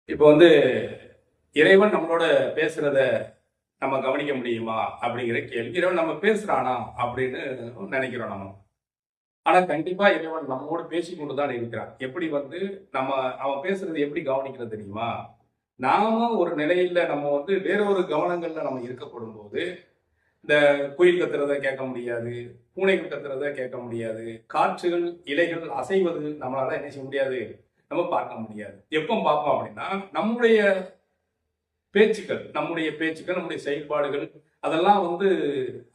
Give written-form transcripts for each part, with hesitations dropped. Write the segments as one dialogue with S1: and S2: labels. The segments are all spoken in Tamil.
S1: இப்போ இறைவன் நம்மளோட பேசுறத நம்ம கவனிக்க முடியுமா அப்படிங்கிற கேள்வி. இறைவன் நம்ம பேசுறானா அப்படின்னு நினைக்கிறோம் நம்ம. ஆனா கண்டிப்பா இறைவன் நம்மோடு பேசிக்கொண்டு தான் இருக்கிறான். எப்படி நம்ம அவன் பேசுறது எப்படி கவனிக்கிறது தெரியுமா? நாம ஒரு நிலையில நம்ம வேற ஒரு கவனங்கள்ல நம்ம இருக்கப்படும் போது, இந்த குயில் கத்துறத கேட்க முடியாது, பூனைகள் கத்துறத கேட்க முடியாது, காற்றுகள், இலைகள் அசைவது நம்மளால என்ன செய்ய முடியாது, நம்ம பார்க்க முடியாது. எப்போ பார்ப்போம் அப்படின்னா, நம்முடைய பேச்சுக்கள், நம்முடைய செயல்பாடுகள் அதெல்லாம்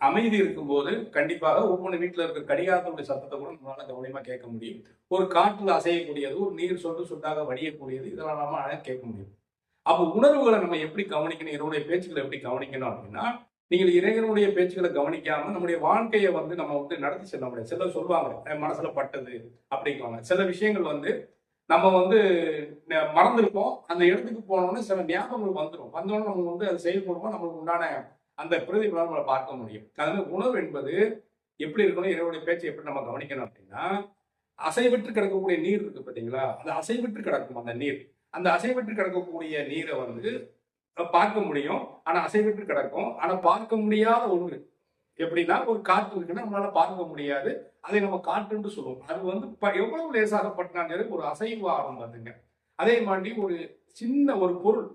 S1: அமைதி இருக்கும்போது கண்டிப்பாக ஒவ்வொரு வீட்டில் இருக்கிற கடிகாரத்துடைய சத்தத்தை கூட நம்மளால கவனமா கேட்க முடியும். ஒரு காற்றில் அசையக்கூடியது, ஒரு நீர் சொட்டு சொட்டாக வடியக்கூடியது, இதெல்லாம் நம்ம கேட்க முடியும். அப்போ உணர்வுகளை நம்ம எப்படி கவனிக்கணும், இவருடைய பேச்சுக்களை எப்படி கவனிக்கணும் அப்படின்னா, நீங்கள் இறைவனுடைய பேச்சுக்களை கவனிக்காம நம்முடைய வாழ்க்கையை நம்ம நடத்தி செல்ல முடியாது. சிலர் சொல்லுவாங்க, என் மனசுல பட்டது அப்படிங்குவாங்க. சில விஷயங்கள் நம்ம மறந்துருப்போம். அந்த இடத்துக்கு போனோம்னு சில ஞாபகங்கள் வந்துடும். வந்தோடனே நம்ம அதை செயல்படுவோம். நம்மளுக்கு உண்டான அந்த பிரதிபலன் நம்மளை பார்க்க முடியும். அதனால உணவு என்பது எப்படி இருக்கணும், இறைவனுடைய பேச்சை எப்படி நம்ம கவனிக்கணும் அப்படின்னா, அசைவற்று கிடக்கக்கூடிய நீர் இருக்கு பார்த்தீங்களா, அந்த அசைவற்று கிடக்கும் அந்த நீர். அந்த அசைவற்று கிடக்கக்கூடிய நீரை பார்க்க முடியும். ஆனா அசைவற்று கிடக்கும். ஆனா பார்க்க முடியாத ஒன்று எப்படின்னா, ஒரு காற்று இருக்குன்னா நம்மளால பார்க்க முடியாது. அதை நம்ம காற்றுன்னு சொல்லுவோம். அது எவ்வளவு லேசாகப்பட்டாலும் ஒரு அசைவு ஆகும் பாத்துங்க. அதே மாதிரி ஒரு சின்ன ஒரு பொருள்,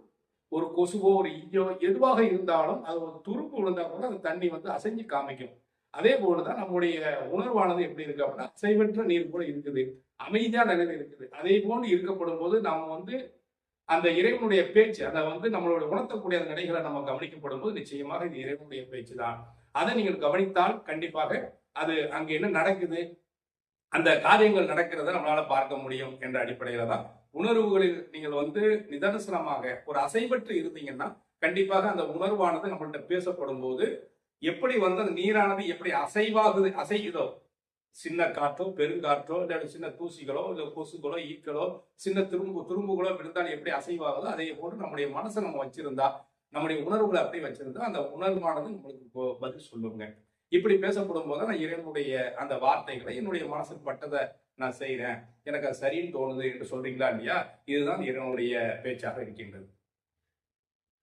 S1: ஒரு கொசுவோ ஒரு ஈயோ எதுவாக இருந்தாலும் அது ஒரு துருப்பு விழுந்தா கூட அந்த தண்ணி அசைஞ்சு காமிக்கும். அதே போலதான் நம்முடைய உணர்வானது எப்படி இருக்கு அப்படின்னா, அசைவற்ற நீர் போல இருக்குது, அமைதியான நிலையில் இருக்குது. அதே போன்று இருக்கப்படும் போது நாம அந்த இறைவனுடைய பேச்சு அதை நம்மளுடைய உணர்த்தக்கூடிய அந்த நிலைகளை நம்ம கவனிக்கப்படும் போது நிச்சயமாக இது இறைவனுடைய பேச்சு தான். அதை நீங்கள் கவனித்தால் கண்டிப்பாக அது அங்க என்ன நடக்குது, அந்த காரியங்கள் நடக்கிறத நம்மளால பார்க்க முடியும் என்ற அடிப்படையில தான் உணர்வுகளில் நீங்கள் நிதர்சனமாக ஒரு அசைவற்று இருந்தீங்கன்னா கண்டிப்பாக அந்த உணர்வானது நம்மள்கிட்ட பேசப்படும் போது எப்படி அந்த நீரானது எப்படி அசையுதோ, சின்ன காற்றோ பெருங்காற்றோ இல்லை சின்ன தூசிகளோ இல்லை கொசுகளோ ஈக்களோ சின்ன துரும்புகளோ விழுந்தால் எப்படி அசைவாகுதோ அதே போன்று நம்முடைய மனசை நம்ம வச்சிருந்தா, நம்முடைய உணர்வுகளை அப்படி வச்சிருந்தா அந்த உணர்வானது நம்மளுக்கு பதில் சொல்லுங்க. இப்படி பேசப்படும் போது நான் இறைவனுடைய அந்த வார்த்தைகளை என்னுடைய மனசுக்கு பட்டதை நான் செய்யறேன், எனக்கு அது சரின்னு தோணுது என்று சொல்றீங்களா இல்லையா? இதுதான் இறைவனுடைய பேச்சாக இருக்கின்றது.